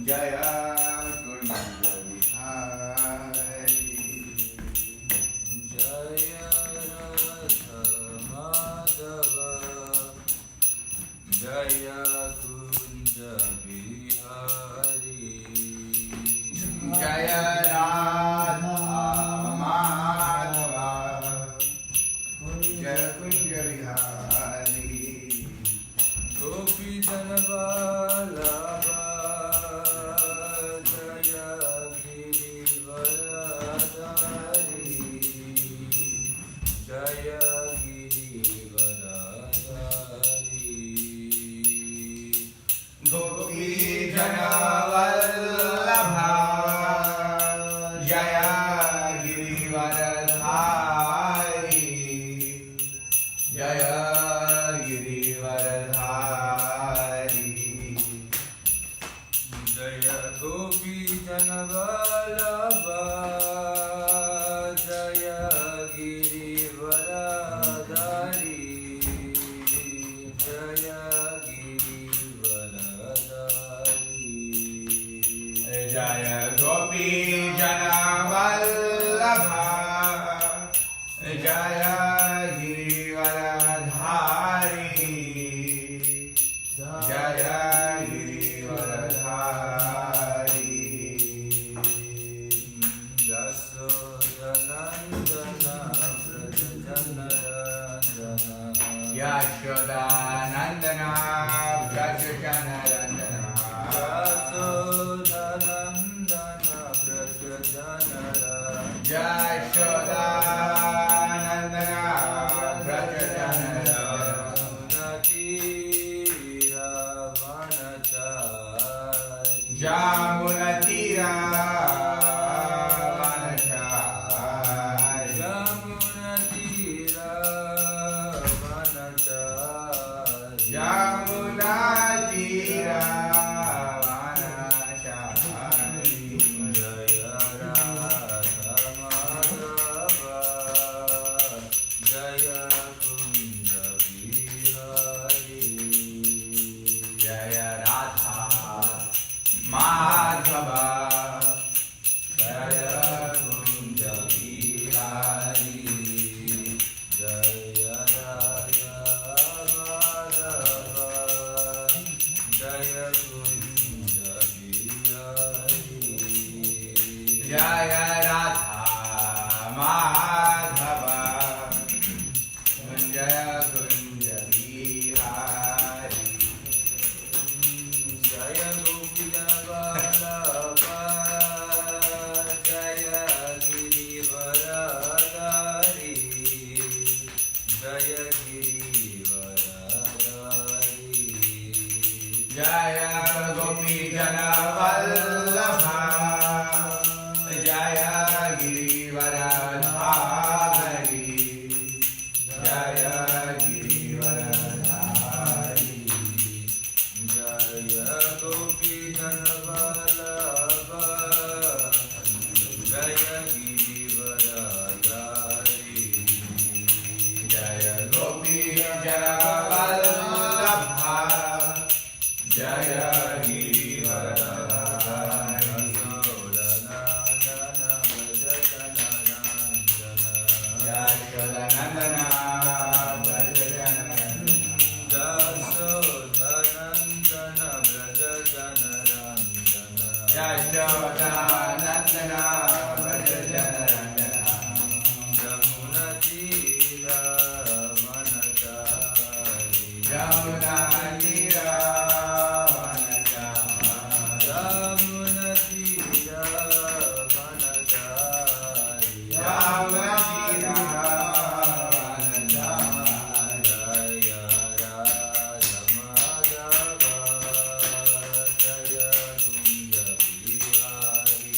Jaya Kunja Vihari Jaya Radha Madhava Jaya Kunja Vihari Jaya Radha Madhava Jaya Kunja Vihari Gopi Dhanavallabha Jaya Girivaradhari Jaya Girivaradhari Gopi Dhanavallabha Jaya Girivaradhari Jaya Girivaradhari Jaya Gopi Dhanavallabha Jaya Girivaradhari Jaya Girivaradhari Jaya Gopi Dhanavallabha Jaya Girivaradhari Jaya Girivaradhari Yashodanandana Prajajanarandana Yashodanandana Prajajanarandana Yashodanandana Prajajanarandana Jamunatira Vanachari Jamunatira Vanachari Jamunatira Vanachari Jaya Radha Madhava Jaya Kunja Vihari Jaya Radha Madhava Jaya Kunja Vihari Jaya Radha Madhava Jaya Kunja Vihari Jaya Radha Madhava Jaya Kunja Vihari Jaya Gopi Dhanavallabha Jaya Girivaradhari Jaya Girivaradhari Jaya Gopi Dhanavallabha Jaya Girivaradhari Jaya Girivaradhari Jaya Gopi Dhanavallabha Jaya Girivaradhari Jaya Gopi Dhanavallabha Jaya Girivaradhari Yashodanandana Yashodanandana Yashodanandana Vrajajanarandana Jamunatira Vanachari Jamunatira Vanachari Jamunatira Vanachari Jamunatira Vanachari Jaya Radha Madhava Jaya Kunja Vihari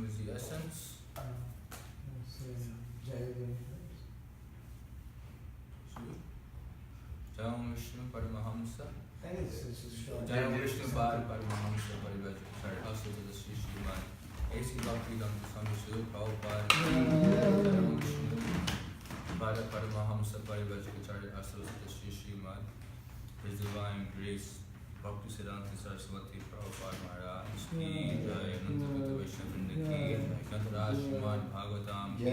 is the essence. Jayam Vishnu Paramahamsa. Jayam Vishnu Paramahamsa Parivajacharya Hasa to the Sri Śrīmad A.C. Bhakti-Vedanta Swami Śrīla Prabhupada. Jayam Vishnu Paramahamsa Parivajacharya Hasa to the Sri Śrīmad. His Divine Grace Bhakti Siddhanta Saraswati Prabhupada Maharaj Ki Jai Ananta Vaishnava Ki Kantaraj Śrīmad-Bhāgavatam Ki Jai.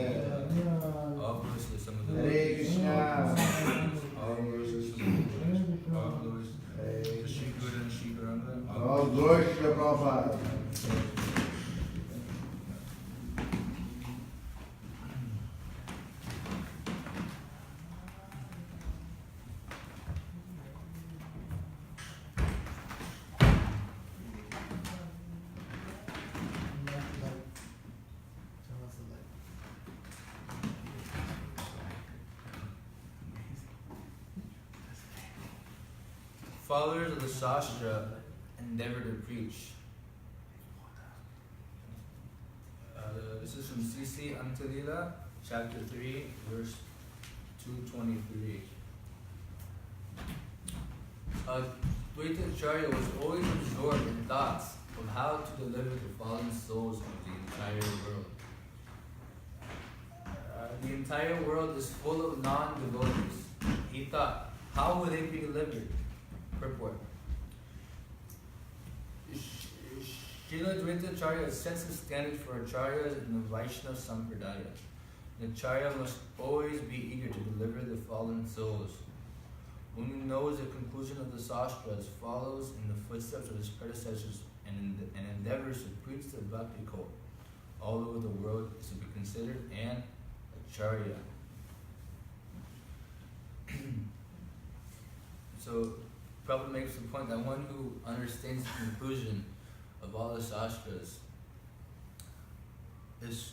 All glories to the Son of the Lord. Hare Krishna. All glories to the Son of the Lord. All glories to Shri Guru and Shri Guranga. All glories to Prabhupada. Followers of the Shastra endeavor to preach. This is from C.C. Antalila, chapter 3, verse 223. Dvaita Acharya was always absorbed in thoughts of how to deliver the fallen souls of the entire world. The entire world is full of non-devotees. He thought, how will they be delivered? Purport. Śrīla Dvaita Acharya sets the standard for Acharyas in the Vaishnava Sampradaya. An Acharya must always be eager to deliver the fallen souls. One who knows the conclusion of the Shastras follows in the footsteps of his predecessors and endeavors to preach the Bhakti cult all over the world is to be considered an Acharya. So, Prabhupada makes the point that one who understands the conclusion of all the Shastras is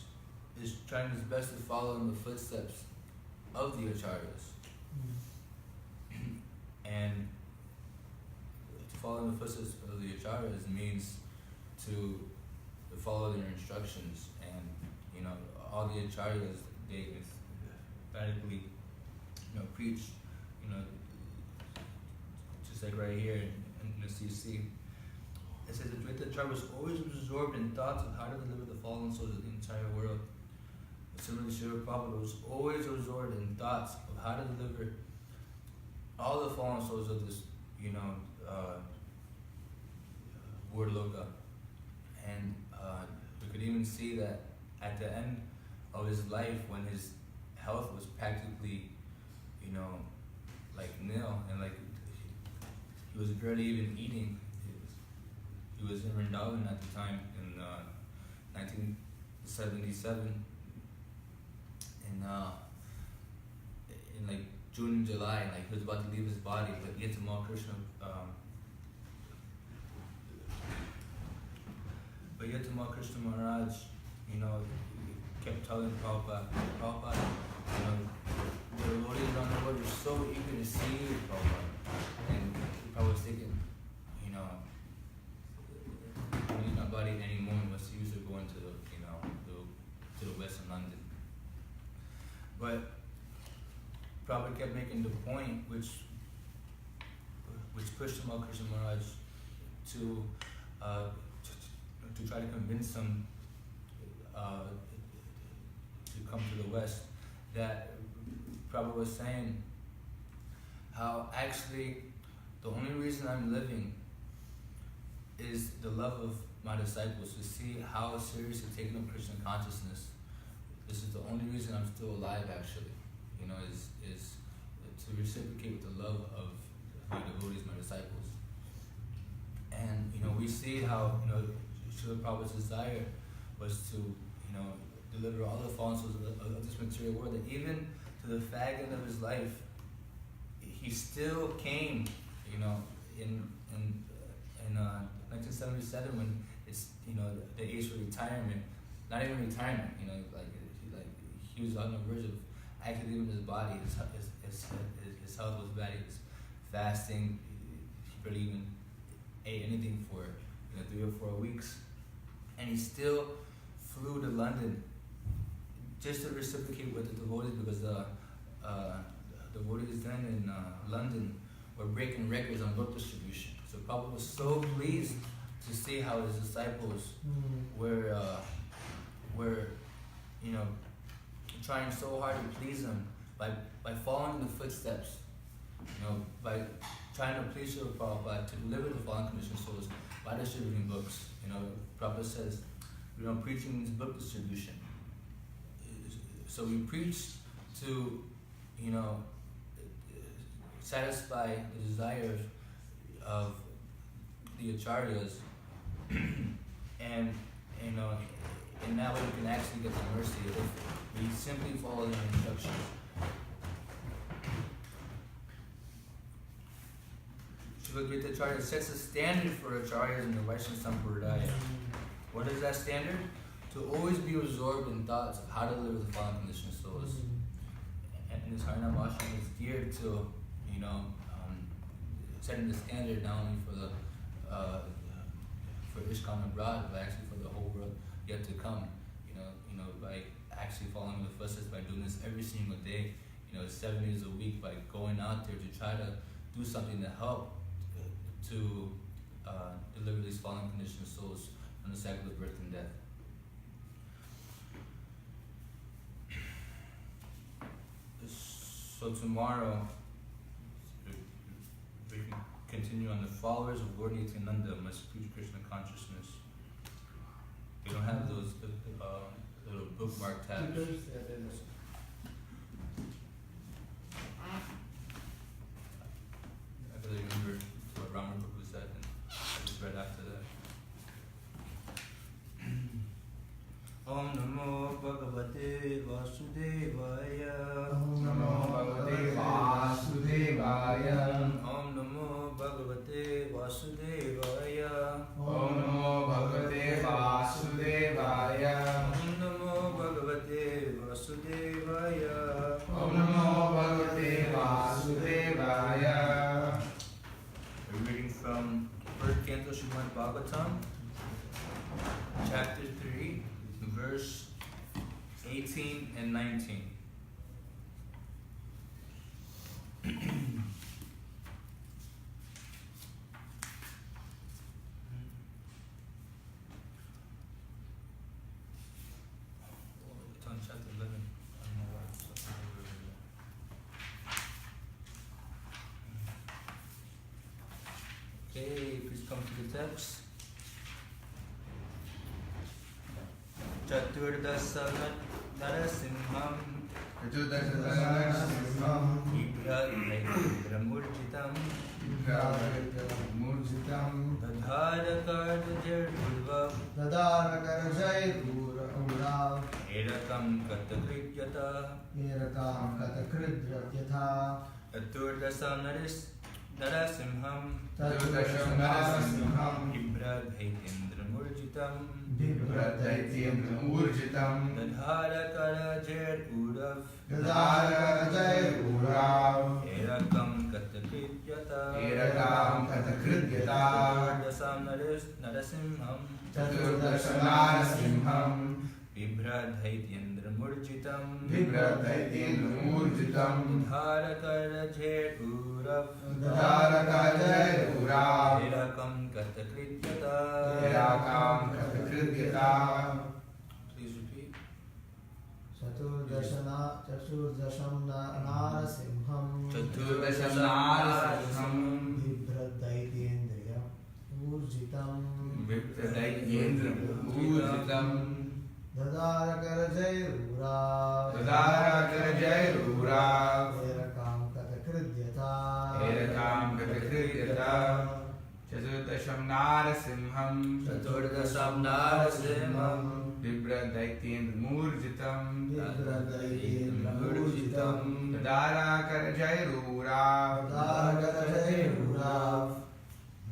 trying his best to follow in the footsteps of the Acharyas. And to follow in the footsteps of the Acharyas means to follow their instructions. And, you know, all the Acharyas, they emphatically, preach, just like right here in the CC. It says that Dvaita Acharya was always absorbed in thoughts of how to deliver the fallen souls of the entire world. Similarly, Śrīla Prabhupada was always absorbed in thoughts of how to deliver all the fallen souls of this, world loka. And we could even see that at the end of his life, when his health was practically, nil, and he was barely even eating. He was in Vrindavan at the time in 1977. In June and July, he was about to leave his body, but yet Krishna, Krishna Maharaj, kept telling Prabhupada, the devotees around the world are so eager to see you, Prabhupada. And Prabhupada was thinking, he's not body anymore, he was used to going to the western London. But Prabhupada kept making the point, which pushed Krishna Maharaj to try to convince him to come to the West, that Prabhupada was saying how actually the only reason I'm living is the love of my disciples, to see how seriously taking up Krishna consciousness. This is the only reason I'm still alive, actually, is to reciprocate with the love of my devotees, my disciples. And, we see how, Śrīla Prabhupada's desire was to, deliver all the fallen souls of this material world, that even to the fag end of his life, he still came, in 1977, when it's, the age for retirement, not even retirement, he was on the verge of actually leaving his body. His health was bad. He was fasting. He barely even ate anything for 3 or 4 weeks, and he still flew to London just to reciprocate with the devotees, because the devotees then in London were breaking records on book distribution. So Prabhupada was so pleased to see how his disciples were trying so hard to please him by following the footsteps, by trying to please Śrīla Prabhupada to deliver the fallen conditioned souls by distributing books. Prabhupada says, preaching means book distribution. So we preach to, satisfy the desires of the acharyas, and in that way we can actually get the mercy if we simply follow their instructions. Śrīla Acharya sets a standard for acharyas in the Vaishnava Sampradaya. What is that standard? To always be absorbed in thoughts of how to live with the fallen conditioned souls. And this Harinama Ashram is geared to, setting the standard not only for the for ISKCON abroad, but actually for the whole world yet to come. By actually following the footsteps, by doing this every single day, 7 days a week, by going out there to try to do something to help to deliver these fallen conditioned souls from the cycle of birth and death. So tomorrow, we can continue on the followers of Lord Nityananda must preach Krishna consciousness. We don't have those little bookmark tabs. I really remember what Rama Prabhu said, and I just read after that. Om Namo Bhagavate Vasudevaya. Om Namo Bhagavate Vasudevaya. Om Namo Bhagavate Vasudevaya. Om Namo Bhagavate Vasudevaya. Om Namo Bhagavate Vasudevaya. Om Namo Bhagavate Vasudevaya. We're reading from 1st Canto Śrīmad-Bhāgavatam, chapter 3, verse 18 and 19. It's on chapter 11. I don't know why it's so over there. Okay, please come to the text. Chaturdasa Narasimham Chaturdasasimham Ibradhamurjitam Murjitam Dadharakarjairurvav Dadarakarjairurav Erakam Katakrityata Erakam Katakridyatha Chaturdasa Narasimham Chaturdasham Narasimham Ibradhamurjitam Bibradaityendra Urjitam Dadharakarjairurav Dadarakarjairurav Erakam Katakrityata Erakam Katakridyatha Narasimham Chaturdasham Narasimham Bibradhaityendramurjitam Bibradaityendramurjitam Dharakarjairurav Dadarakarjairurav Erakam Katakrityata Erakam Katakridyatha. Please repeat. Chaturdasham Narasimham Chaturdasham Narasimham Bibradaityendriya Urjitam Bibradaityendramurjitam Dadarakarjairurav Dadarakarjairurav Erakam Katakridyatha Erakam Katakridyatha. Chaturdasham Narasimham Chaturdasham Narasimham Bibradaityendramurjitam Bibradaityendramurjitam Dadarakarjairurav Dadarakarjairurav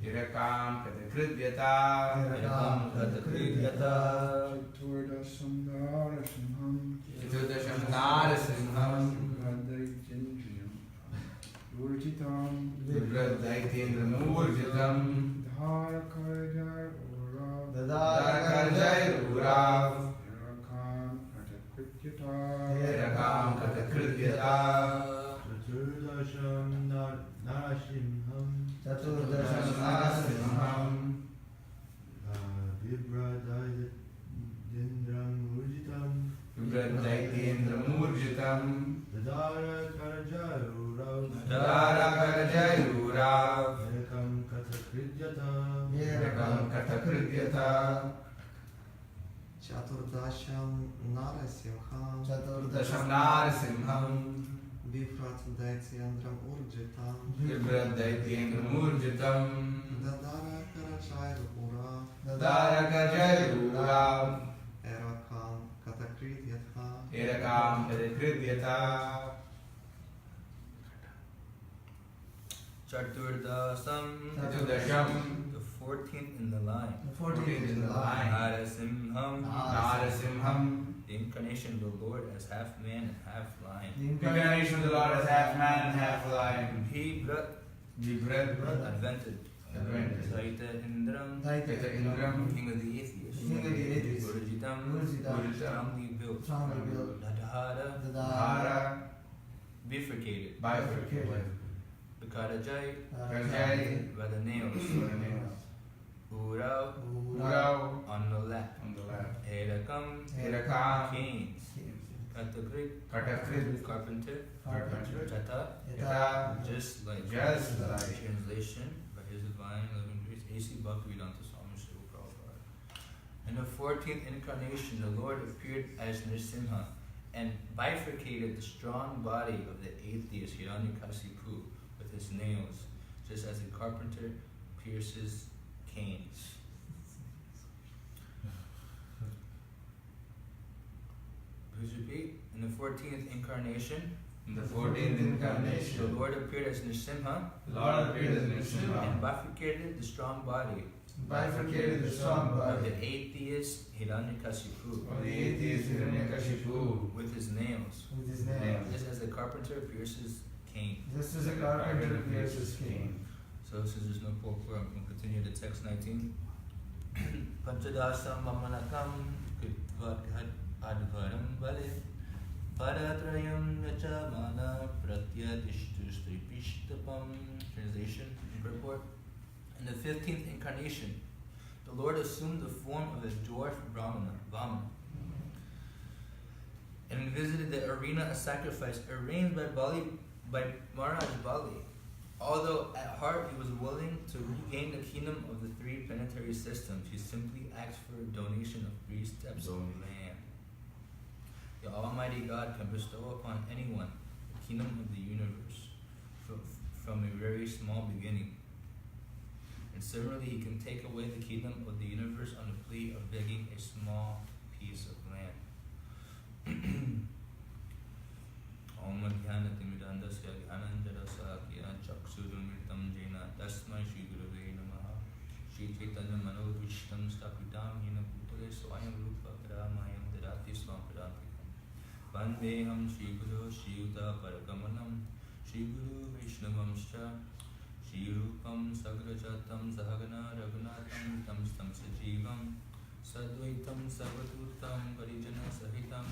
Erakam Katakridyatha. Erakam Katakridyata Chaturdasham Narasimham Chaturdasham Narasimham Bibradaityendriyam Urjitam Bibradaityendramurjitam Dharakarjairurav Dadarakarjairurav Durjita Erakam Katakrityata Chaturdasham Narasimham Chaturdasham Narasimham Vibradindram Urjitam Vibradindramurjitam Dadara Karajayurav Dadara Karajayurav Erakam Katakrityata Erakam Katakrityata Chaturdasham Narasimham Chaturdasham Narasimham Vibradindram Urjitam Vibradindramurjitam Dadara Karajayurav Dadara Karajayurav Erakam Katakrityata Erakam Katakrityata Chaturdasam, Chaturdasham, the 14th in the line. The 14th in the line. Narasimham, Narasimham, the incarnation of the Lord as half man and half lion. The incarnation of the Lord as half man and half lion. He brought advented. Saita Indram, Saita Indram, king of the atheists. King of the atheists. Gurjitam, strongly built. Dadhara, Dhara, bifurcated. bifurcated. Vikarajai, Karajai, by the nails. Urav, on the left. on the left. Erakam, Erakam, canes. Katakrit, Katakrit, carpenter. carpenter. Jata, Yata, just like. Translation by His Divine Living Grace, A.C. Bhaktivedanta Swami Śrīla Prabhupada. In the 14th incarnation, the Lord appeared as Nrsimha and bifurcated the strong body of the atheist Hiranyakasipu with his nails, just as a carpenter pierces canes. Please repeat. In the 14th incarnation, In the 14th incarnation, the Lord appeared as Nrsimha the Lord appeared as Nrsimha and bifurcated the strong body bifurcated the strong of body the atheist Hiranyakasipu of the atheist Hiranyakashipu with his nails, with his name. just as the carpenter pierces cane. Just as a carpenter pierces king. So since there's no purport, I'm going to continue to text 19. Panchadasam mamanakam kitvat advaram vale paratrayam yachamana pratyadishtu stripishtapam. Translation and purport. In the 15th incarnation, the Lord assumed the form of a dwarf Vamana, and visited the arena of sacrifice arranged by Maharaj Bali. Although at heart he was willing to regain the kingdom of the three planetary systems, he simply asked for a donation of 3 steps of land. The Almighty God can bestow upon anyone the kingdom of the universe from a very small beginning. And similarly, he can take away the kingdom of the universe on the plea of begging a small piece of land. Om Adhyana Timidandasya Gyananjarasa Kya Chaksurumritam Jena Tasmai Shri Gurave Namaha Shri Chaitanya Manodvishtam Stapitam Yena Putale Swayam Rupa Paramayam Dharati Swamparantikam Vandeham Shri Guru Shri Yuta Parakamanam Shri Guru Vaishnavamscha Shri Rupam Sagrajatam Sahagana Raghunatham Tam Stam Sajivam Sadvaitam Sarvatutam Parijana Sahitam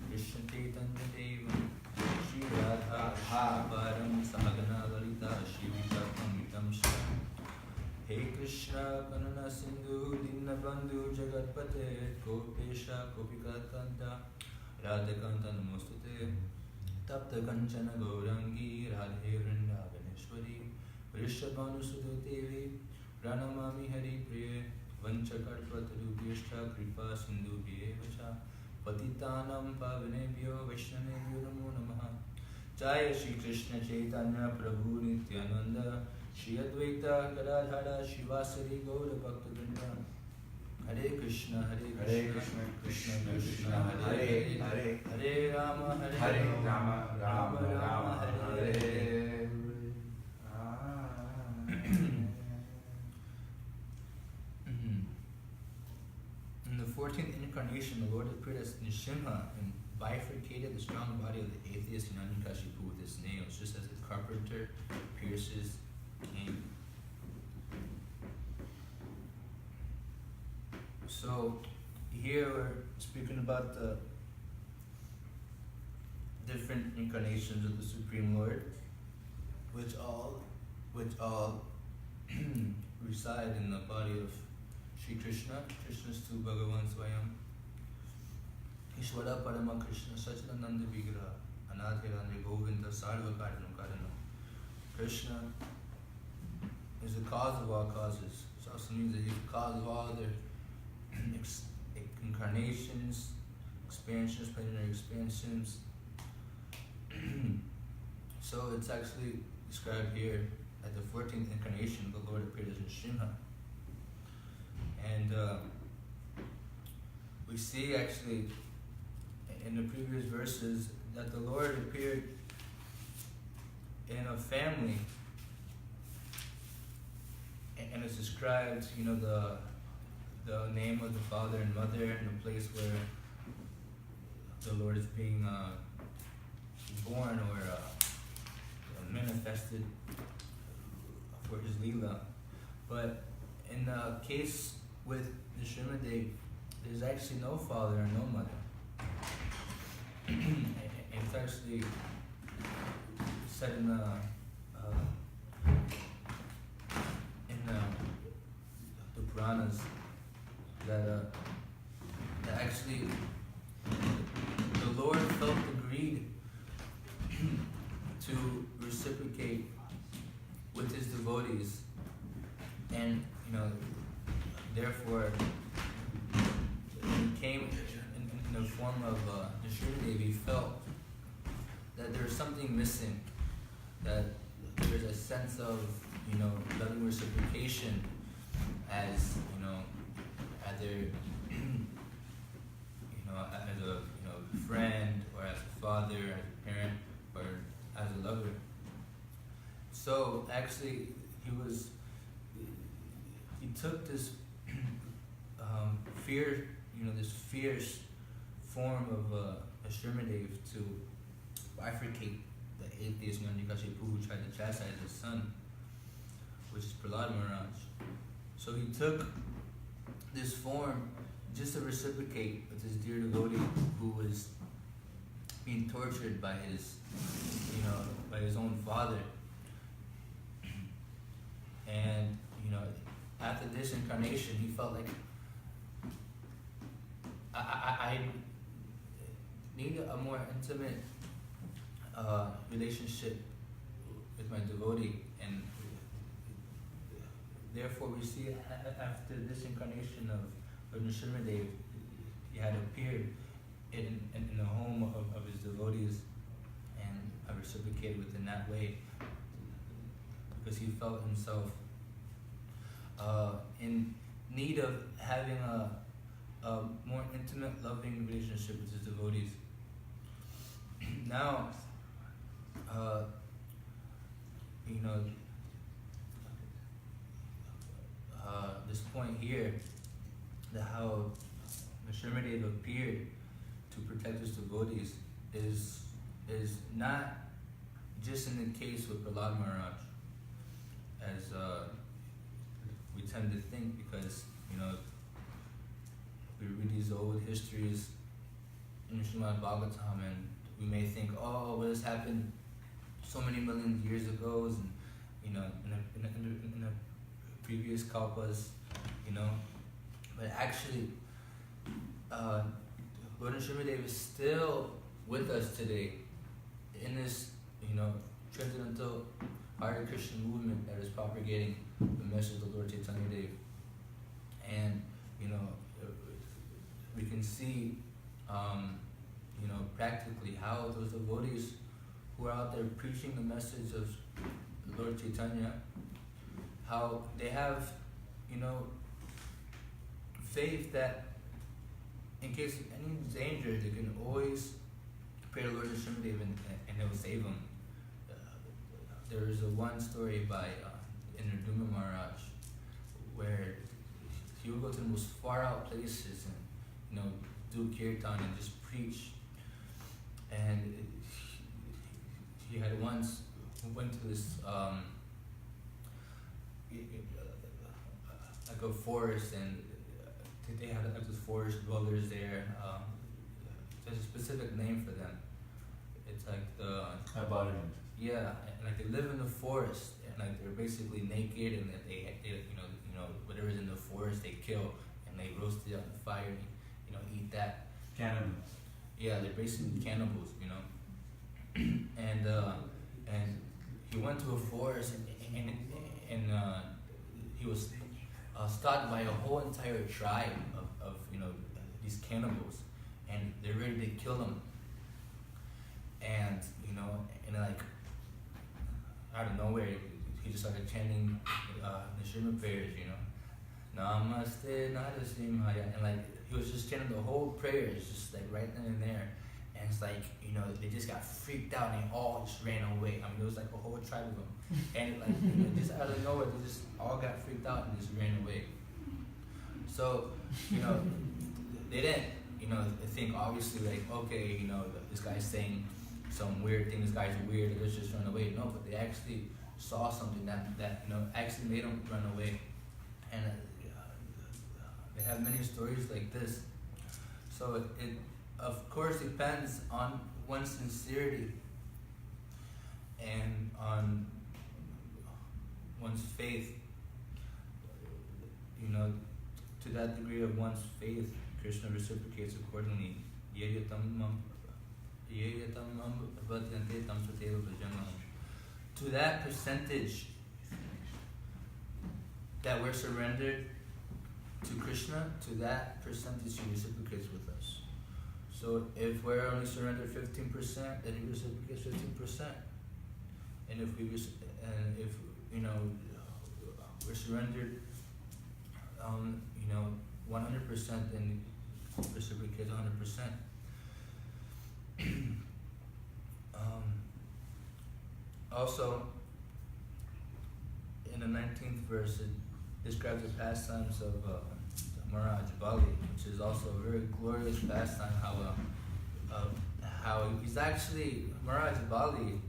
Krishna Chaitanya Devam Shri Radha Param Sahagana Lalita Shri Visatam Vitam Shri Hey Krishna Kanana Sindhu Dinabandhu Jagatpate Gopesha Gopika Kanta Radhakanta Namostute Tapta Kanchana Gaurangi Radhe Vrindavaneshwari Vrishabhanu Sudevi Pranamami Hari Priye Vanchakalpatarubhyashta Kripa Sindhu Bhyevacha Patitanam Pavanebhyo Vaishnavebhyo Namo Namaha Jaya Shri Krishna Chaitanya Prabhu Nityananda Shri Advaita Gadadhara Shivasari Gaura Bhaktavrinda Hare Krishna Krishna Krishna Hare Hare Hare Rama Rama Rama Hare. In the 14th incarnation, the Lord appeared as Nrsimha and bifurcated the strong body of the atheist Hiranyakashipu with his nails, just as a carpenter pierces cane. So here we're speaking about the different incarnations of the Supreme Lord, which all reside in the body of Sri Krishna, Krishna's tu Bhagavan Swayam. Ishvara Parama Krishna Sachidananda Vigraha Anadhirani Govinda Sarva Karanam Karanam. Krishna is the cause of all causes. It also means that he's the cause of all other incarnations, expansions, planetary expansions. So it's actually described here at the 14th incarnation, the Lord appeared as Nrsimha. And we see actually in the previous verses that the Lord appeared in a family, and it's described, the name of the father and mother and the place where the Lord is being born or manifested for his Leela. But in the case with the Śrīmad-Bhāgavatam, there's actually no father and no mother. And it's actually said in the Puranas that actually the Lord felt the greed to reciprocate with his devotees, and therefore he came in the form of the Śrīmad-Bhāgavatam. He felt that there's something missing, that there's a sense of loving reciprocation as either as a friend, or as a father, as a parent, or as a lover. So actually he took this this fierce form of a Śrīmad-Bhāgavatam to bifurcate the atheist Nandikashipu who tried to chastise his son, which is Prahlad Maharaj. So he took this form just to reciprocate with his dear devotee who was being tortured by his own father. And after this incarnation, he felt like I need a more intimate relationship with my devotee, and therefore we see after this incarnation of Nrsimha-Dev, he had appeared in the home of his devotees and reciprocated within that way, because he felt himself in need of having a more intimate, loving relationship with his devotees. Now, this point here, that how Nrsimha-Dev appeared to protect his devotees is not just in the case with Prahlad Maharaj, as we tend to think, because we read these old histories in Śrīmad-Bhāgavatam, and we may think, oh, well, this happened so many million years ago, and in the previous kalpas, but actually, Lord Nrsimha-Dev is still with us today in this, transcendental Hare Krishna movement that is propagating the message of Lord Chaitanya Dev. And, we can see, practically how those devotees who are out there preaching the message of Lord Chaitanya, how they have, faith that in case of any danger, they can always pray to Lord Nrsimha-Dev and He will save them. There is one story by Indraduma Maharaj where he would go to the most far out places and do kirtan and just preach. And he had once went to this like a forest, and they had like this forest dwellers there. There's a specific name for them. It's like the Embodiment. yeah, and like they live in the forest and like they're basically naked and that they whatever's in the forest they kill and they roast it on the fire and eat that. Cannibals. Yeah, they're basically cannibals, and he went to a forest and he was stalked by a whole entire tribe of these cannibals, and they're ready to kill him. And and like out of nowhere, he just started chanting the Śrīmad prayers, Namaste Narasimhaya, and like he was just chanting the whole prayers, just like right then and there. And it's like they just got freaked out and they all just ran away. I mean, there was like a whole tribe of them, and like just out of nowhere, they just all got freaked out and just ran away. So they didn't think obviously like, okay, this guy's saying some weird thing, this guy's weird, let's just run away. No, but they actually saw something that actually made them run away. And they have many stories like this. So it of course depends on one's sincerity and on one's faith. To that degree of one's faith, Krishna reciprocates accordingly. To that percentage that we're surrendered to Krishna, to that percentage he reciprocates with us. So if we're only surrendered 15%, then he reciprocates 15%. And if we're surrendered 100%, then reciprocates 100%. Also, in the 19th verse, it describes the pastimes of Maharaj Bali, which is also a very glorious pastime. How he's actually, Maharaj Bali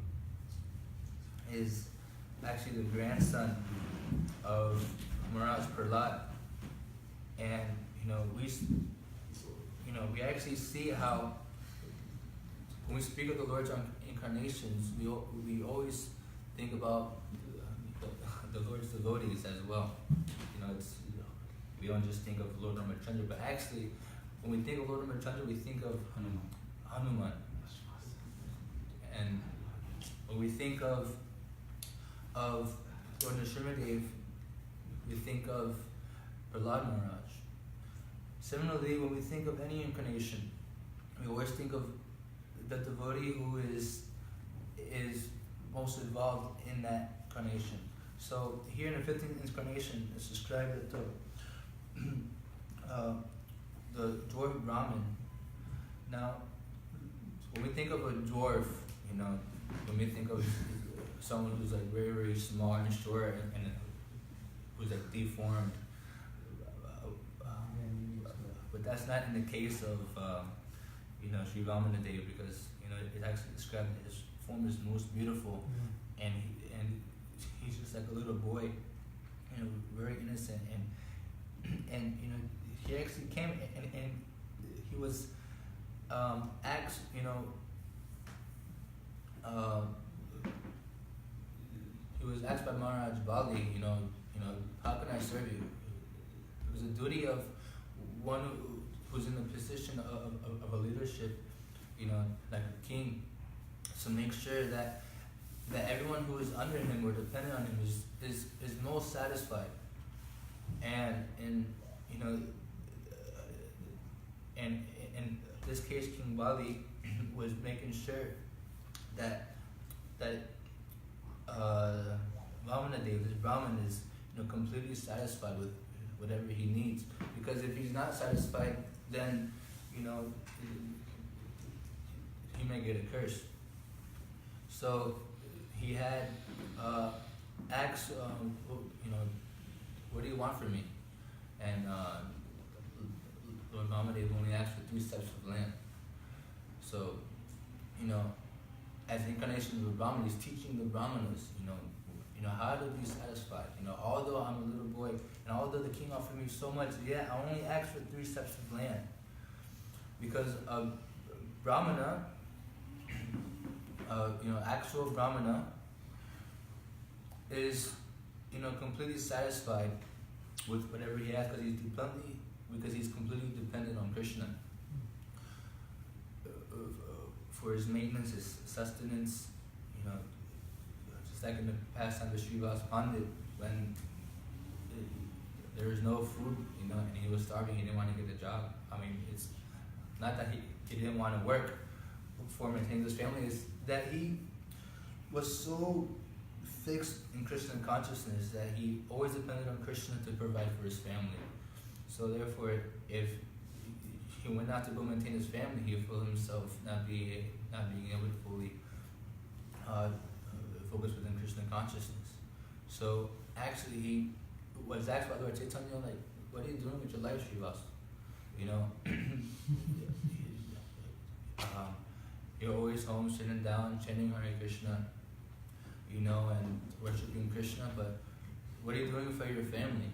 is actually the grandson of Maharaj Prahlad, and we actually see how when we speak of the Lord's incarnations, we always think about the Lord's devotees as well. We don't just think of Lord Ramachandra, but actually, when we think of Lord Ramachandra, we think of Hanuman. And when we think of Lord Nrsimhadev, we think of Prahlad Maharaj. Similarly, when we think of any incarnation, we always think of the devotee who is most involved in that incarnation. So here in the 15th incarnation, it's described that the dwarf Brahmin. Now, when we think of a dwarf, when we think of someone who's like very, very small and short and who's like deformed, but that's not in the case of Sri Ramanadev, because it actually described that his form is most beautiful, and he's just like a little boy, very innocent, and he actually came and he was asked, he was asked by Maharaj Bali, how can I serve you? It was a duty of one who's in the position of a leadership, like a king, to make sure that everyone who is under him or dependent on him is most satisfied. And in this case, King Bali was making sure that Vamanadev, this Brahmin, is completely satisfied with whatever he needs. Because if he's not satisfied, then he may get a curse. So he had asked, what do you want from me? And Lord Vamanadev only asked for 3 steps of land. So, as the incarnation of the Brahman, he's teaching the Brahmanas, how to be satisfied. Although I'm a little boy, and although the king offered me so much, yet I only asked for 3 steps of land. Because a Brahmana actual Brahmana is, completely satisfied with whatever he has because he's completely dependent on Krishna for his maintenance, his sustenance. Just like in the past time of Srivas Pandit, when there was no food, and he was starving, he didn't want to get a job. I mean, it's not that he didn't want to work for maintaining his family, it's that he was so fixed in Krishna consciousness that he always depended on Krishna to provide for his family. So therefore, if he went out to go maintain his family, he felt himself not being able to fully focus within Krishna consciousness. So actually, he was asked by Lord Chaitanya, like, what are you doing with your life, Srivas? You're always home, sitting down, chanting Hare Krishna, and worshiping Krishna, but what are you doing for your family?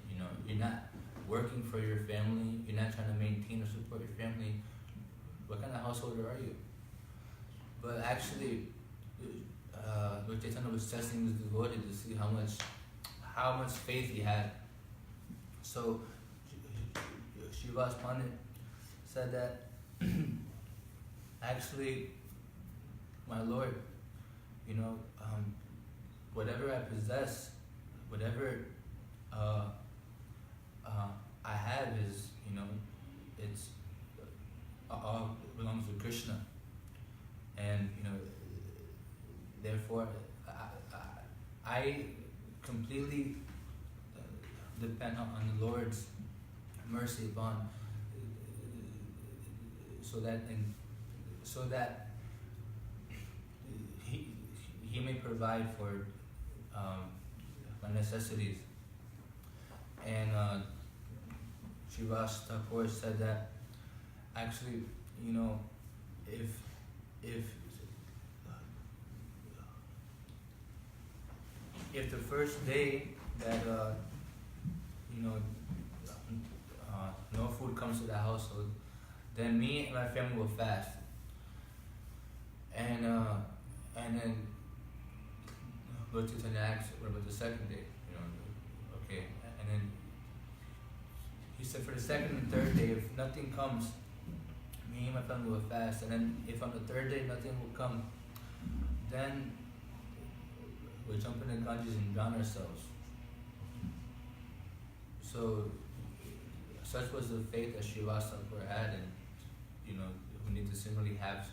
You're not working for your family, you're not trying to maintain or support your family. What kind of householder are you? But actually, Lord Chaitanya was testing his devotee to see how much faith he had. So Srivas Pandit said that actually, my Lord, whatever I possess, whatever I have is, it's all belongs to Krishna, and therefore I completely depend on the Lord's mercy upon, so that he may provide for my necessities. And Srivas Thakur said that actually, if the first day that no food comes to the household, then me and my family will fast. And then Lord Chaitanya asked, what about the second day? Okay. And then he said, for the second and third day, if nothing comes, me and my family will fast. And then if on the third day nothing will come, then we'll jump in the Ganges and drown ourselves. So such was the faith that Srivas Thakur had, and we need to similarly have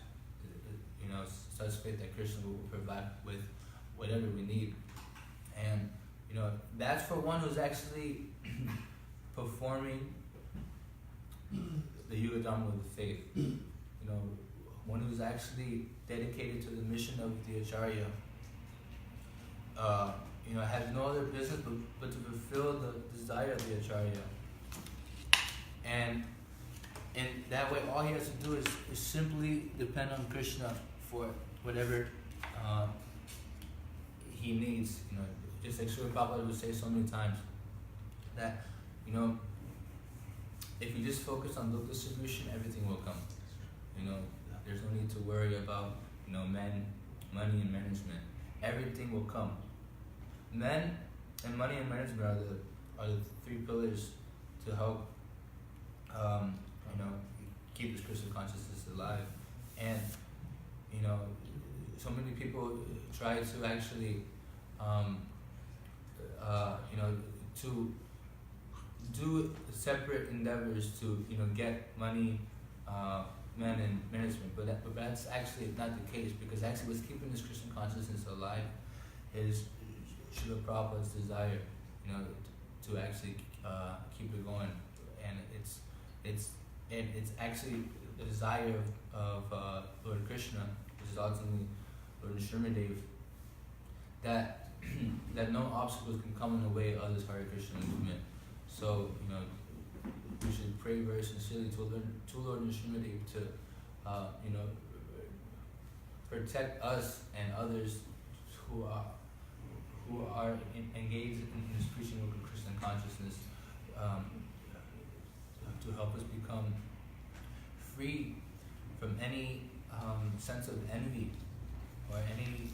such faith that Krishna will provide with whatever we need. And that's for one who's actually performing the Yuga-dharma with faith. One who's actually dedicated to the mission of the Acharya. Has no other business but to fulfill the desire of the Acharya. And in that way, all he has to do is simply depend on Krishna for whatever he needs. Just like Śrīla Prabhupada would say so many times, that if you just focus on book distribution, everything will come. There's no need to worry about men, money, and management. Everything will come. Men and money and management are the three pillars to help keep this Krishna consciousness alive. And so many people try to actually to do separate endeavors to get money, men, and management, but that's actually not the case, because actually what's keeping this Krishna consciousness alive is Śrīla Prabhupada's desire, to actually keep it going, and it's actually the desire of Lord Krishna, which is ultimately Lord Nrsimhadev, that no obstacles can come in the way of this Hare Krishna movement. So we should pray very sincerely to Lord Nrsimhadev to protect us and others who are engaged in this preaching of Krishna consciousness, to help us become free from any sense of envy or any,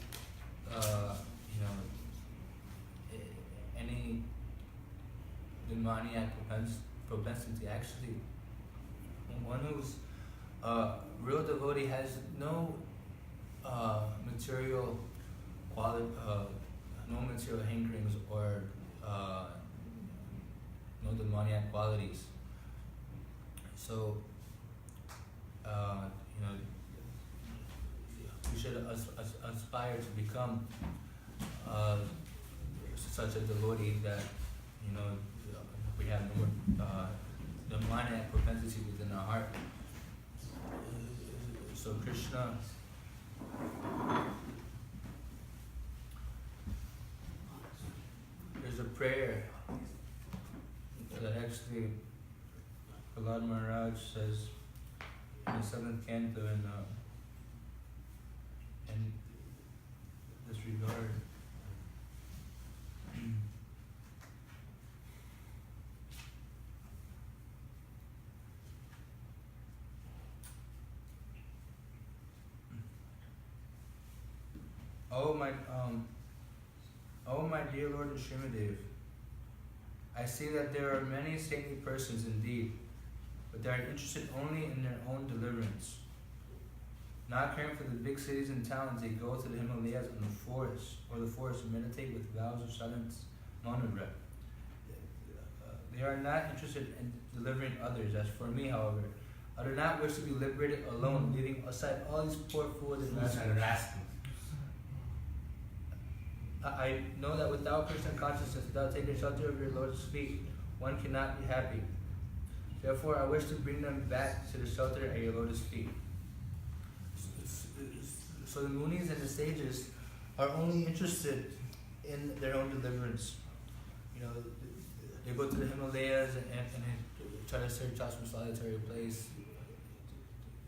any demoniac propensity. Actually, one who's real devotee has no material quality, no material hankerings or no demoniac qualities. So, we should aspire to become such a devotee that, we have no demoniac propensity within our heart. So Krishna there's a prayer that actually Prahlad Maharaj says in the 7th canto in this regard. Oh my dear Lord and Śrīmad-Dev, I see that there are many saintly persons indeed, but they are interested only in their own deliverance. Not caring for the big cities and towns, they go to the Himalayas and the forest to meditate with vows of silence, monodrap. They are not interested in delivering others. As for me, however, I do not wish to be liberated alone, leaving aside all these poor fools and rascals. I know that without Krishna consciousness, without taking shelter of your Lord's feet, one cannot be happy. Therefore, I wish to bring them back to the shelter at your Lotus feet. So the Munis and the sages are only interested in their own deliverance. They go to the Himalayas and try to search out some solitary place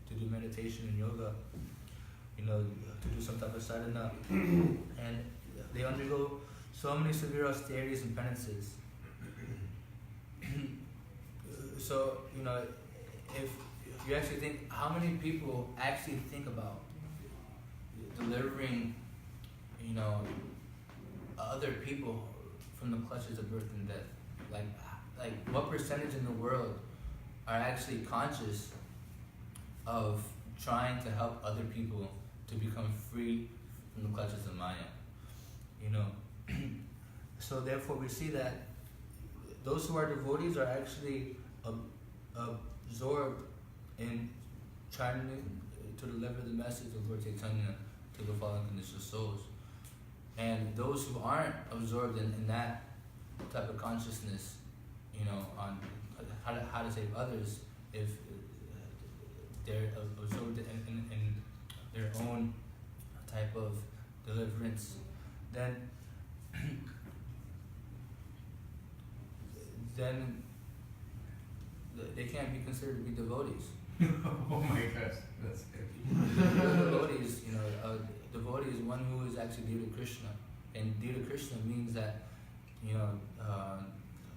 to do meditation and yoga, to do some type of sadhana. And they undergo so many severe austerities and penances. So, if you actually think, how many people actually think about delivering, other people from the clutches of birth and death? Like what percentage in the world are actually conscious of trying to help other people to become free from the clutches of Maya? So therefore we see that those who are devotees are actually absorbed in trying to deliver the message of Lord Chaitanya to the fallen conditioned souls. And those who aren't absorbed in that type of consciousness, on how to save others, if they're absorbed in their own type of deliverance, then they can't be considered to be devotees. Oh my gosh, that's good. Devotees, devotee is one who is actually dear to Krishna, and dear to Krishna means that,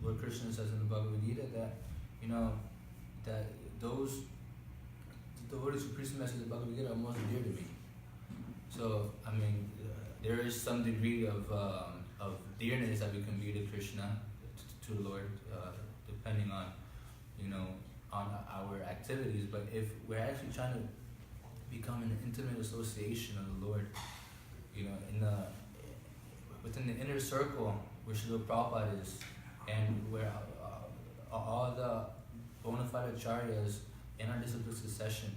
Lord Krishna says in the Bhagavad Gita that, that those devotees who preach the message of the Bhagavad Gita are most dear to me. So, there is some degree of dearness that we can be to Krishna, to the Lord, depending on, on our activities. But if we're actually trying to become an intimate association of the Lord, within the inner circle where Śrīla Prabhupada is, and where all the bona fide acharyas in our discipline succession,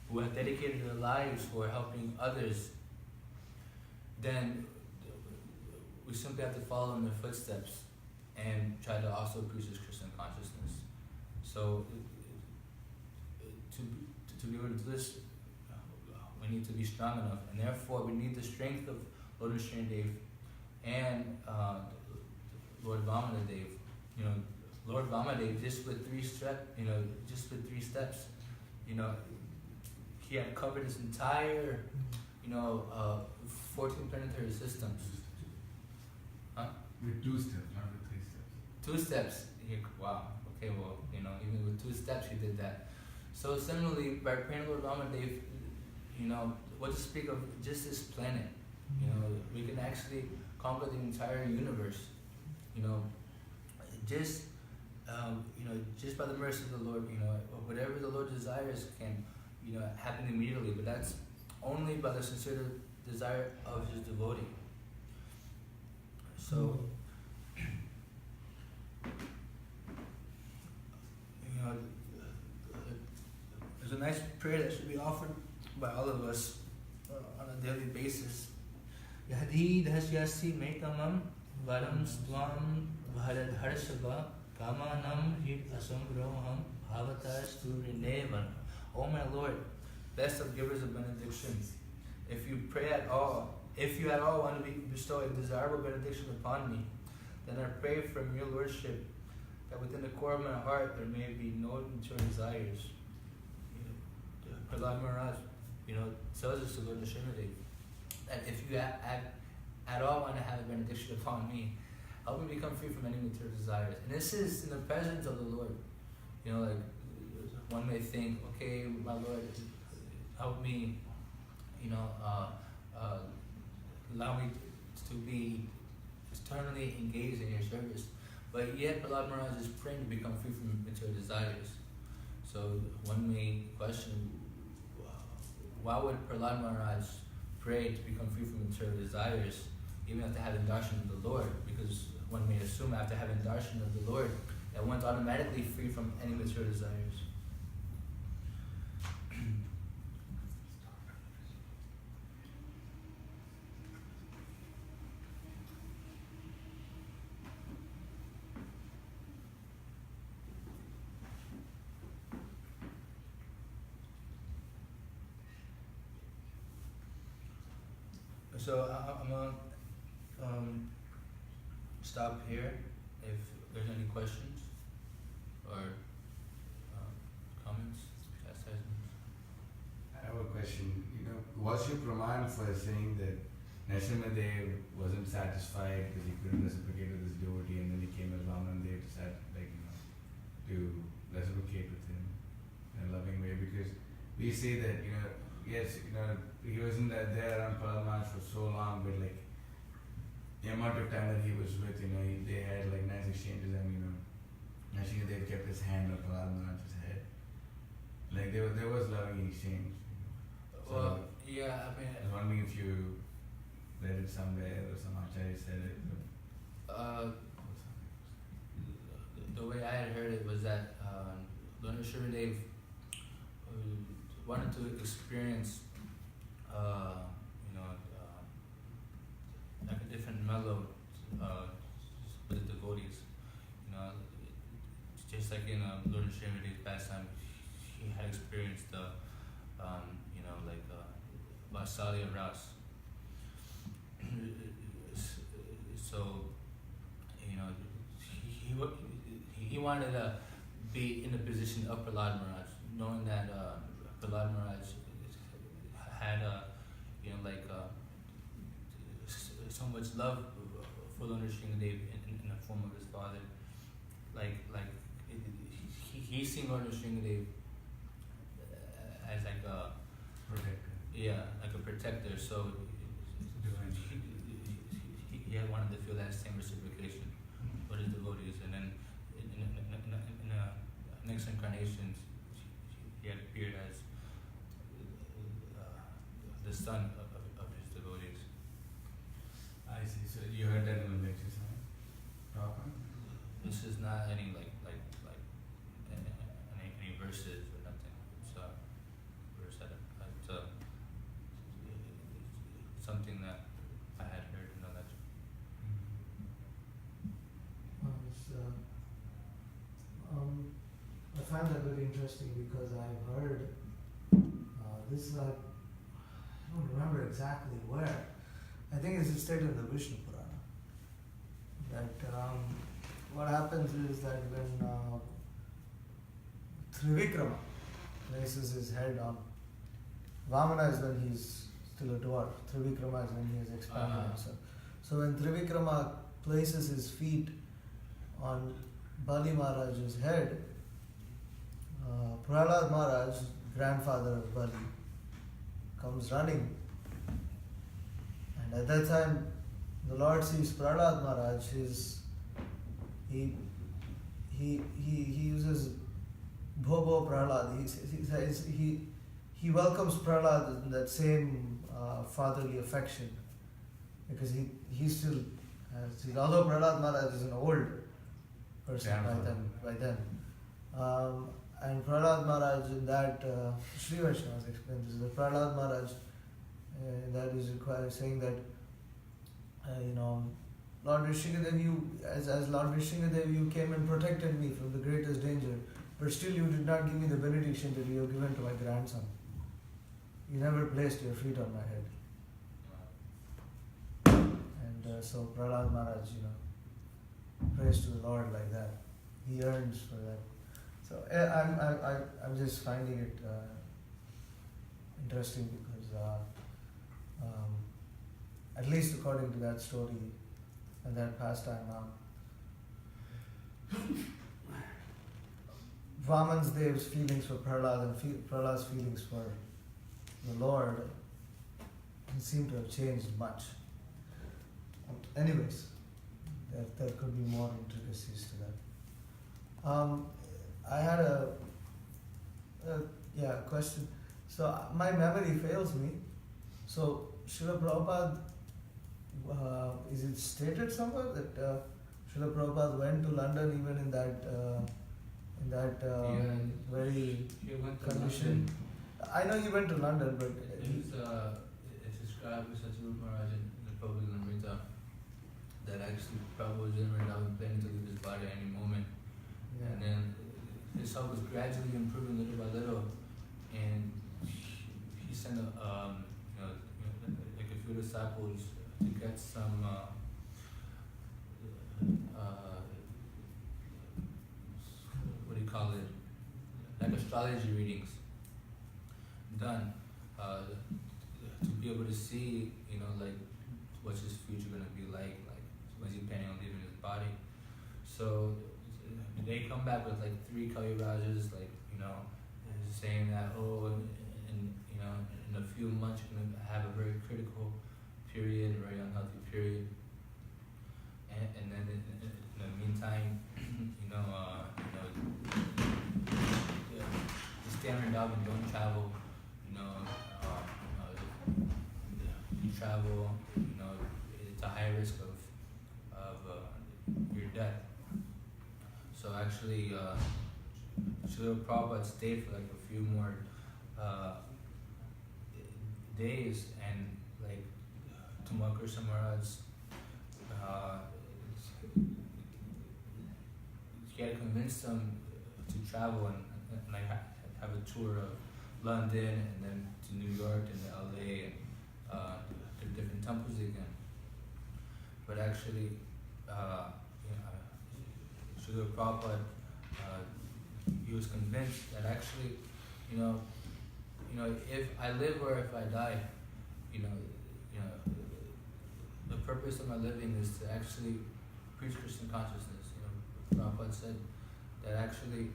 who have dedicated their lives for helping others, then we simply have to follow in their footsteps and try to also preach this Krishna consciousness. So to be able to do this, we need to be strong enough, and therefore we need the strength of Lord Śrīmad-Dev and Lord Vamanadev. Lord Vamanadev, just with three steps, he had covered his entire, 14 planetary systems. Huh? With 2 steps, not with 3 steps. 2 steps. Wow. Okay. Well, even with 2 steps, he did that. So similarly, by praying Lord Vamanadev, what to speak of just this planet. We can actually conquer the entire universe. Just just by the mercy of the Lord. Whatever the Lord desires can happen immediately, but that's only by the sincere desire of His devotee. So there's a nice prayer that should be offered by all of us on a daily basis. Yadi dhasyasi mekamam varam stvam bharadharshava kamanam hit asamgroham bhavatastu rinevan. Oh my Lord, best of givers of benedictions, if you at all want to bestow a desirable benediction upon me, then I pray from your Lordship that within the core of my heart there may be no immature desires. Prahlad Maharaj, tells us to Lord Nrsimhadev that if you at all want to have a benediction upon me, help me become free from any material desires. And this is in the presence of the Lord. One may think, okay, my Lord, help me, allow me to be eternally engaged in your service. But yet Prahlad Maharaj is praying to become free from material desires. So one may question, why would Prahlad Maharaj pray to become free from material desires even after having darshan of the Lord? Because one may assume after having darshan of the Lord that one's automatically free from any material desires. So I'm going to stop here if there's any questions or comments, chastisements. I have a question. What's your praman for saying that Nrsimhadev wasn't satisfied because he couldn't reciprocate with his devotee, and then he came as Vamandev to reciprocate with him in a loving way? Because we say that yes, he wasn't there around Prahlad Maharaj for so long, but the amount of time that he was with, they had nice exchanges, and Nrsimhadev kept his hand on Prahlad Maharaj's head. There was loving exchange. Well, yeah, I was wondering if you read it somewhere or some acharya said it. The way I had heard it was that Lord Nrsimhadev wanted to experience a different mellow with the devotees. Just like in Lord Nrsimhadev's pastime, he had experienced the Vasalya Ras. So he wanted to be in the position of Prahlad Maharaj, knowing that Prahlad Maharaj had so much love for Lord Nrsimhadev in the form of his father. He's seen Lord Nrsimhadev as a Protector. Yeah, like a protector. So he had wanted to feel that same reciprocation for his devotees, and then in next incarnations he had appeared as the son of his devotees. I see. So you heard that in the lectures, huh? This is not any any verses or nothing. It's verse it's something that I had heard in the lecture. I find that very interesting because I've heard this, I don't remember exactly where. I think it's stated in the Vishnu Purana that what happens is that when Trivikrama places his head on, Vamana is when he's still a dwarf, Trivikrama is when he has expanded himself. So when Trivikrama places his feet on Bali Maharaj's head, Prahlad Maharaj, grandfather of Bali, comes running. And at that time, the Lord sees Prahlad Maharaj. He uses Bhobo Prahlad. He welcomes Prahlad in that same fatherly affection, because he still has. Although Prahlad Maharaj is an old person by then. And Prahlad Maharaj in that Sri Vaishnavas explain this. That Prahlad Maharaj that is saying that Lord Vishnudev, as Lord Vishnudev, you came and protected me from the greatest danger, but still you did not give me the benediction that you have given to my grandson. You never placed your feet on my head. And so Prahlad Maharaj, prays to the Lord like that. He yearns for that. So I'm just finding it interesting because at least according to that story and that pastime, Vaman's Dev's feelings for Prahlad and Prahlad's feelings for the Lord seem to have changed much. Anyways, there could be more intricacies to that. I had a question. So my memory fails me. So Śrīla Prabhupada, is it stated somewhere that Śrīla Prabhupada went to London even in that very condition? I know he went to London, but it's described with Satyrupa Maharaj in the Prabhupada Lamrita that actually Prabhupada was planning to leave his body at any moment. yeah. And then his health was gradually improving little by little, and he sent like a few disciples to get some what do you call it, like astrology readings done to be able to see like what's his future going to be like when's he planning on leaving his body. So they come back with like 3 Kalirajas, saying that in a few months you're going to have a very critical period, a very unhealthy period, and then in the meantime, just stay on your job and don't travel. You travel, it's a high risk of your death. So actually, Śrīla Prabhupada stayed for like a few more days, and like Tumar Krishna Maharaj, he had convinced them to travel and like have a tour of London and then to New York and LA and to different temples again. But actually, Śrīla Prabhupada, he was convinced that actually, if I live or if I die, the purpose of my living is to actually preach Krishna consciousness. Prabhupada said that actually,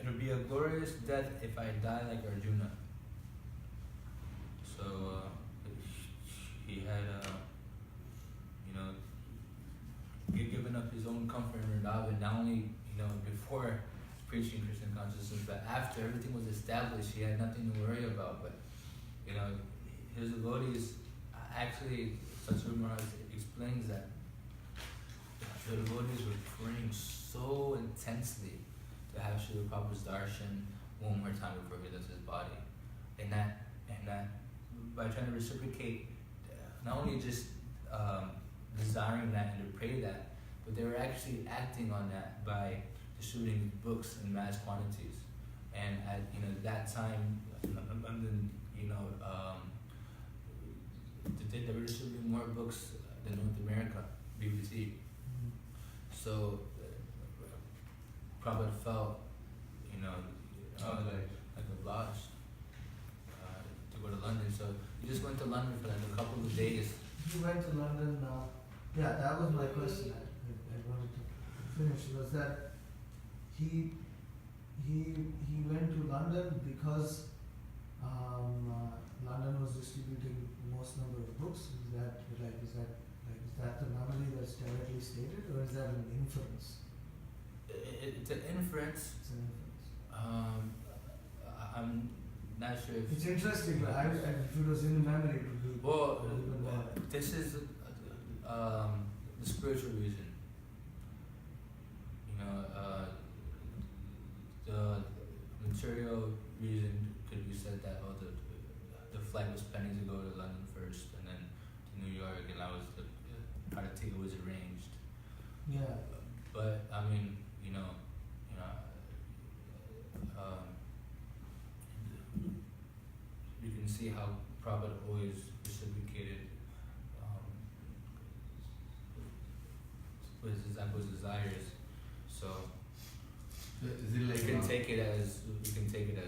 it'll be a glorious death if I die like Arjuna. So he had, given up his own comfort in Vrindavan, not only before preaching Krishna consciousness, but after everything was established, he had nothing to worry about. But his devotees, actually, Satyrupa Maharaj explains that the devotees were praying so intensely to have Śrīla Prabhupada's darshan one more time before he left his body, and that by trying to reciprocate, not only just desiring that and to pray that, but they were actually acting on that by distributing books in mass quantities. And at that time, London, they were distributing more books than North America, BBC. So Prabhupada felt, like obliged to go to London. So he just went to London for like a couple of days. He went to London. That was my question. I wanted to finish. Was that he he went to London because London was distributing the most number of books. Is that the memory that's directly stated, or is that an inference? It's an inference. It's an inference. I'm not sure if It's interesting, but if it was in the memory, it would be. well, even better. this is the spiritual reason. You know, the material reason could be said that the flight was planning to go to London first and then to New York, and our ticket was arranged. Yeah. But I mean, you can see how Prabhupada always reciprocated with his disciples' desires. So is it like we can take it as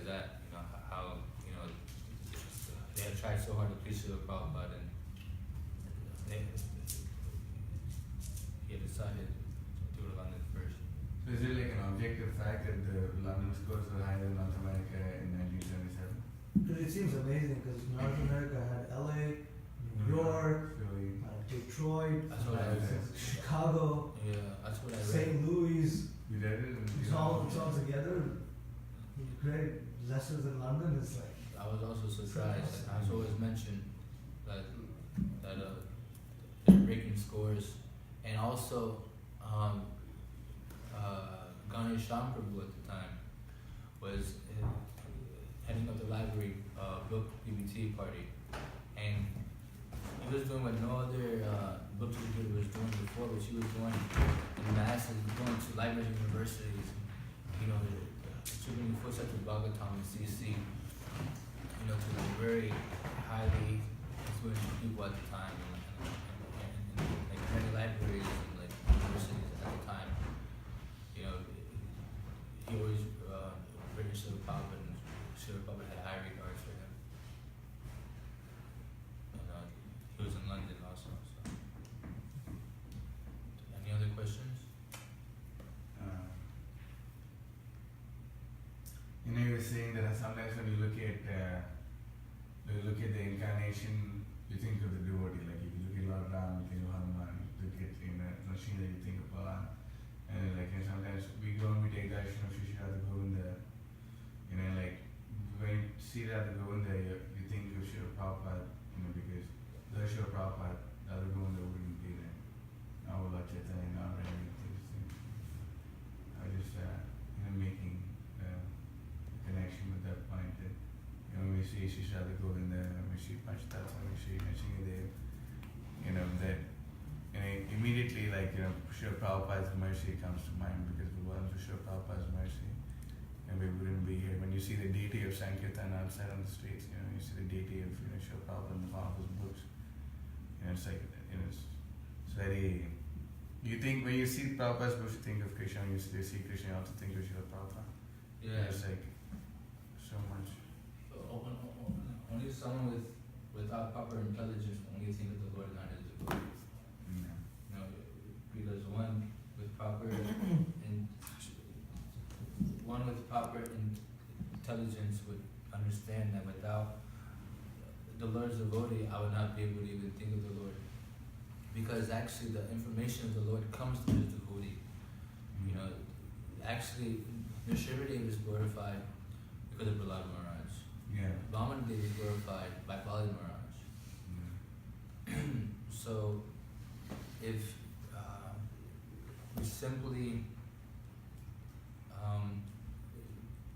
that. You know how they have tried so hard to please Śrīla Prabhupada, and he decided to go to London first. So is it like an objective fact that the London scores were higher than North America in 1977? Because it seems amazing because North America had LA, New York, Philly. Detroit, That's what I read. Chicago, Yeah, that's what I read. St. Louis. You read it? And It's all together. It's great. Lesser than London is like. I was also surprised. I was always mentioned that they're breaking scores, and also Krishna Prabhu at the time was heading up the library book BBT party, and he was doing what no other book distributor was doing before, which he was doing in masses, going to libraries and universities, distributing full sets of Bhagavatam and CC, to the very highly influential people at the time, and like many libraries and like universities at the time. He always written Śrīla Prabhupada, and Śrīla Prabhupada had high regards for him. And he was in London also. So, any other questions? You were saying that sometimes when you look at the incarnation, you think of the devotee. Like if you look at Lord Ram, you think of Hanuman. You look at Nashina, you think of Balaram. And sometimes we go and we take darshan of Shri Radha Govinda. Like when you see Radha Govinda, you think of Śrīla Prabhupada. Because the Śrīla Prabhupada, Radha Govinda wouldn't be there. Now Lord Chaitanya, now everything. I just making connection with that point that we see Shri Radha Govinda, we see Panchatattva, we see Nrsimhadev, that immediately Śrīla Prabhupada's mercy comes to mind, because if it wasn't for Śrīla Prabhupada's mercy, and we wouldn't be here. When you see the deity of Sankirtan outside on the streets, you see the deity of Śrīla Prabhupada in the form of his books. It's like it's very. You think when you see Prabhupada's books, you think of Krishna. When you see Krishna, you also think of Śrīla Prabhupada. Yeah. It's like so much. Only someone without proper intelligence only think of the Lord, not as a devotee. Because one with proper intelligence would understand that without the Lord's devotee, I would not be able to even think of the Lord. Because actually the information of the Lord comes through his devotee. Actually Nrsimhadev is glorified because of Prahlad Maharaj. Yeah. Vamanadev is glorified by Bali Maharaj. So if we simply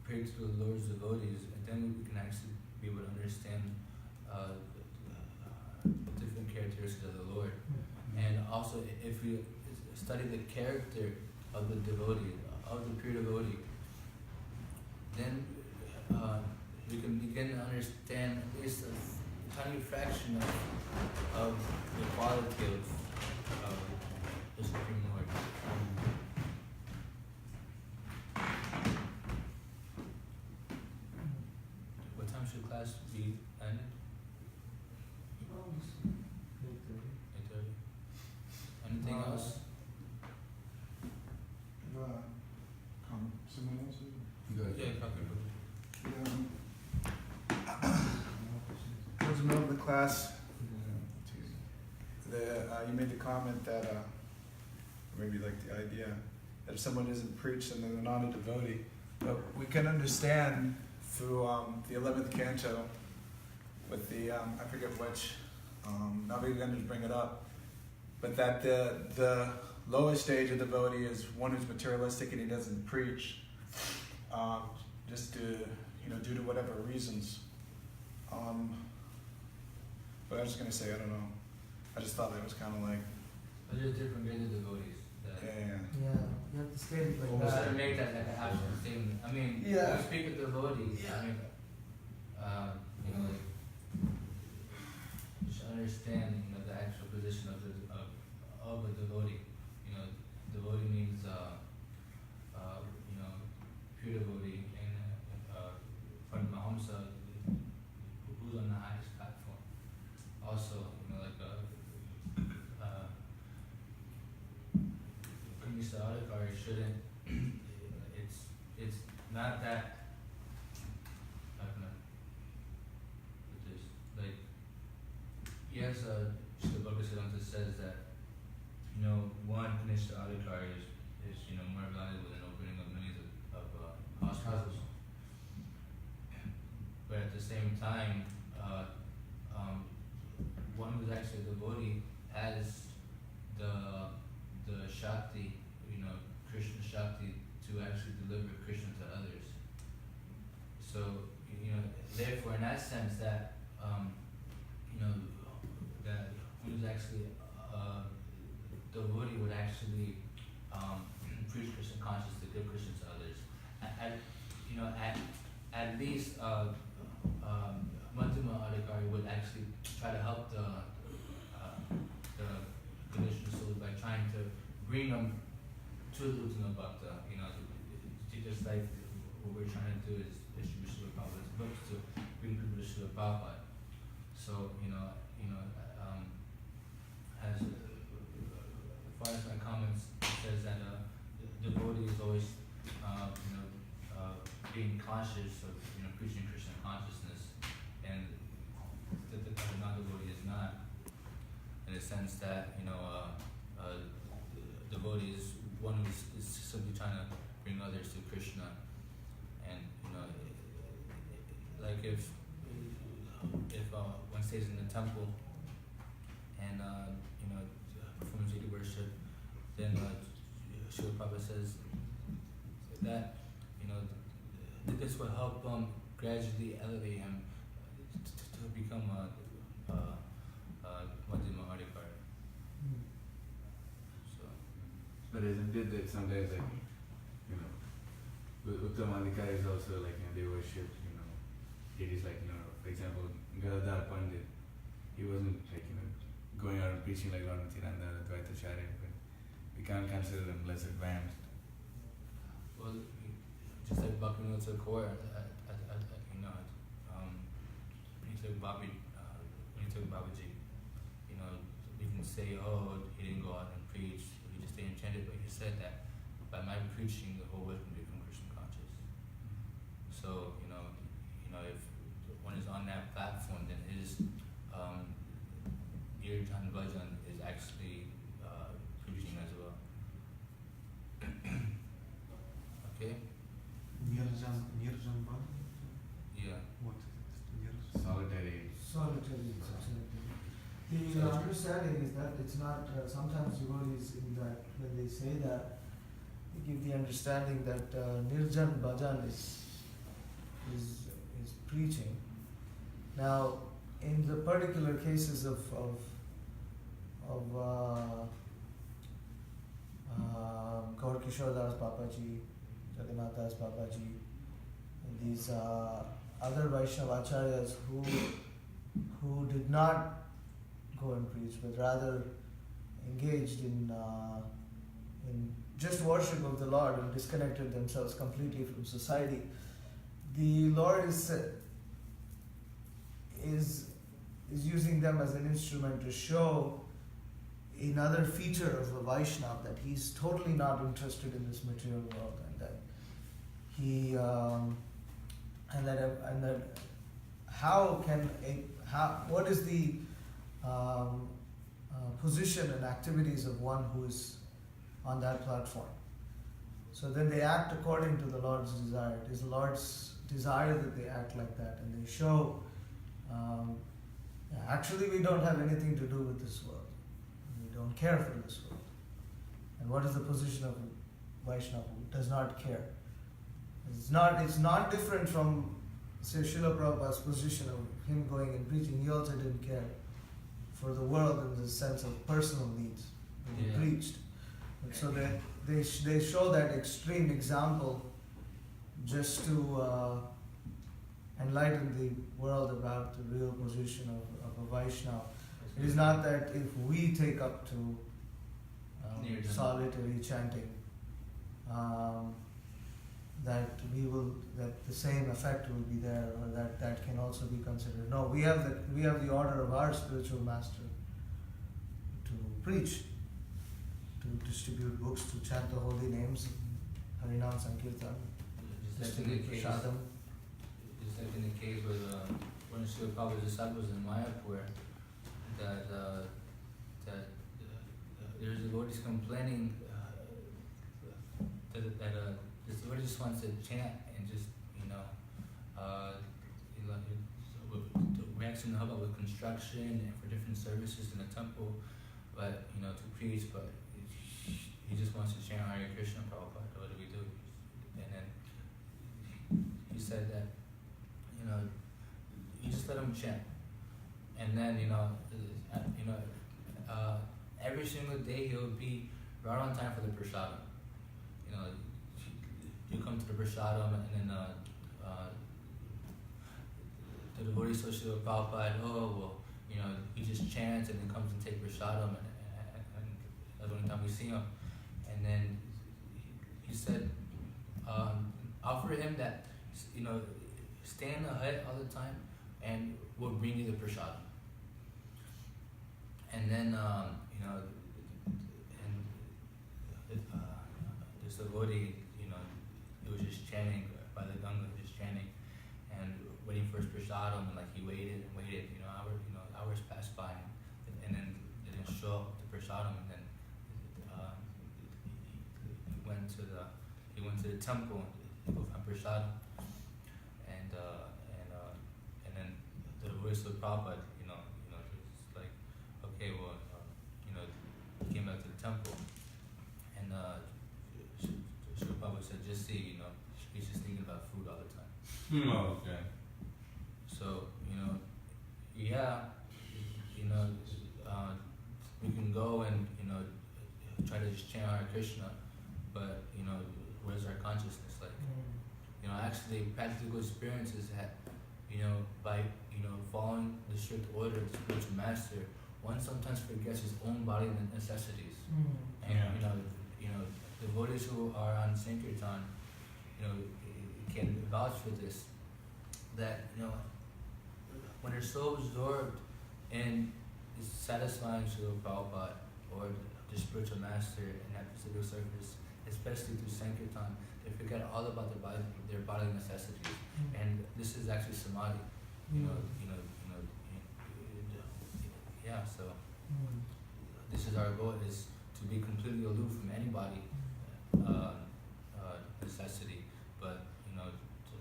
pray to the Lord's devotees, and then we can actually be able to understand the different characteristics of the Lord. And also, if we study the character of the devotee, of the pure devotee, then we can begin to understand at least a tiny fraction of the quality of the Supreme Lord. What time should class be ended? 8:30. Anything else? Someone else? Good. middle of the class, you made the comment that, maybe like the idea that if someone isn't preached and then they're not a devotee, but we can understand through the 11th canto with the, I forget which, not going to bring it up, but that the lowest stage of devotee is one who's materialistic and he doesn't preach, just to, due to whatever reasons. But I was just going to say, I don't know. I just thought that was kind of like... But there's different grades of devotees. Yeah, you have to state it like Almost that. to make that like an absolute statement. I mean, Yeah. when we speak of devotees, I mean, like, you should understand, the actual position of a devotee. Devotee means, pure devotee, and from Mahamsa, who's on the highest platform. Also, Krishna Adhikari shouldn't. It's not that. How can I put this? Like, yes, Śrīla Prabhupada says that one Krishna Adhikari is more valuable than opening up millions of hospitals. But at the same time, one who's actually a devotee has the Shakti, Krishna Shakti, to actually deliver Krishna to others. So, therefore, in that sense, that, that who's actually devotee would actually preach Krishna consciousness to give Krishna to others. At least Madhyama Adhikari would actually try to help the Krishna souls by trying to bring them to the Uttama Bhakta. Just like what we're trying to do is distribute Śrīla Prabhupada's books to bring people to Śrīla Prabhupada. So, as far as my comments, it says that the devotee is always, being conscious of, preaching Krishna consciousness, and the non-devotee is not, in the sense that, devotee is one who is simply trying to bring others to Krishna, and, like if one stays in the temple and performs daily worship, then Śrīla Prabhupada says that this will help gradually elevate him to become a Madhyama Adhikari. So, But isn't it that sometimes, like, Uttama Adhikari is also like, they worship, it is like, for example, Gadadhar Pandit, he wasn't like, going out and preaching like Lord Nityananda, Advaita Acharya, but we can't consider them less advanced. well, just like Bhaktivinoda Thakur, when he took Babaji, you can say, oh, he didn't go out and preach, he just stayed enchanted, but he said that by my preaching, the whole world can become Krishna conscious. So, if one is on that platform, then his Nirjan Bhajan is actually preaching as well. Okay? Nirjan Bhajan? Yeah. What is it? Solitary. Solitary, absolutely. The understanding is that it's not, sometimes devotees in that, when they say that, they give the understanding that Nirjan Bhajan is preaching. Now, in the particular cases of Gaur Kishore Das Babaji, Jagannath Das Babaji, and these other Vaishnava acharyas who did not go and preach, but rather engaged in just worship of the Lord and disconnected themselves completely from society. The Lord is using them as an instrument to show another feature of a Vaishnava, that he's totally not interested in this material world, and that he and that what is the position and activities of one who is on that platform? So then they act according to the Lord's desire. It is the Lord's desire that they act like that, and they show, actually we don't have anything to do with this world. We don't care for this world. And what is the position of Vaishnava who does not care? It's not different from, say, Śrīla Prabhupada's position of him going and preaching. He also didn't care for the world in the sense of personal needs. He preached. And so they show that extreme example just to enlighten the world about the real position of a Vaishnava. It is not that if we take up to solitary chanting, that the same effect will be there, or that can also be considered. No, we have the order of our spiritual master to preach, to distribute books, to chant the holy names, Harinam Sankirtan, distribute Prashadam. Just like in the case with one of Śrīla Prabhupada's disciples in Mayapur, that there's devotees complaining that this devotee just wants to chant and just we actually know about with construction and for different services in the temple, but to preach, but he just wants to chant Hare Krishna. Prabhupada, what do we do? And then he said that you just let him chant, and then every single day he'll be right on time for the prasadam. You come to the prasadam, and then the devotee Śrīla Prabhupada, he just chants and then comes and takes prasadam, and that's the only time we see him. And then he said, offer him that, stay in the hut all the time, and we'll bring you the prasadam. And then, this devotee, he was just chanting by the Ganga, just chanting, and waiting for his prasadam, and he waited and waited, hours passed by, and then they didn't show up the prasadam, and then he went to the temple to go find prasadam, and then the voice of Prabhupada, it's like, okay, well, he came back to the temple, and Śrīla Prabhupada said, just see, he's just thinking about food all the time. Okay. So, we can go and, try to just chant Hare Krishna, but, where's our consciousness? Actually, practical experiences that, by, following the strict order of the spiritual master, one sometimes forgets his own body necessities. And, devotees who are on Sankirtan, can vouch for this, that, when they're so absorbed in satisfying Śrīla Prabhupada or the spiritual master in that specific service, especially through Sankirtan, they forget all about their bodily necessities. And this is actually samadhi. So this is our goal, is to be completely aloof from anybody necessity, but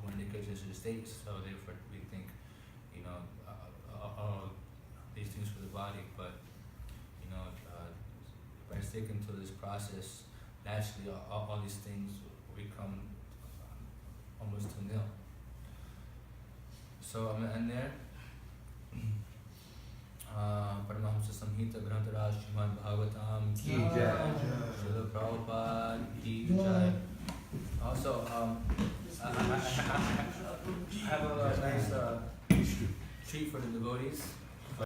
when they get to the states, so therefore we think these things for the body, but by sticking to this process, naturally all these things become almost to nil. So I'm gonna end there. Paramahamsa Samhita Grantaraj Śrīmad-Bhāgavatam ki jai. Śrīla Prabhupada ki jai. Also, I have a nice treat for the devotees.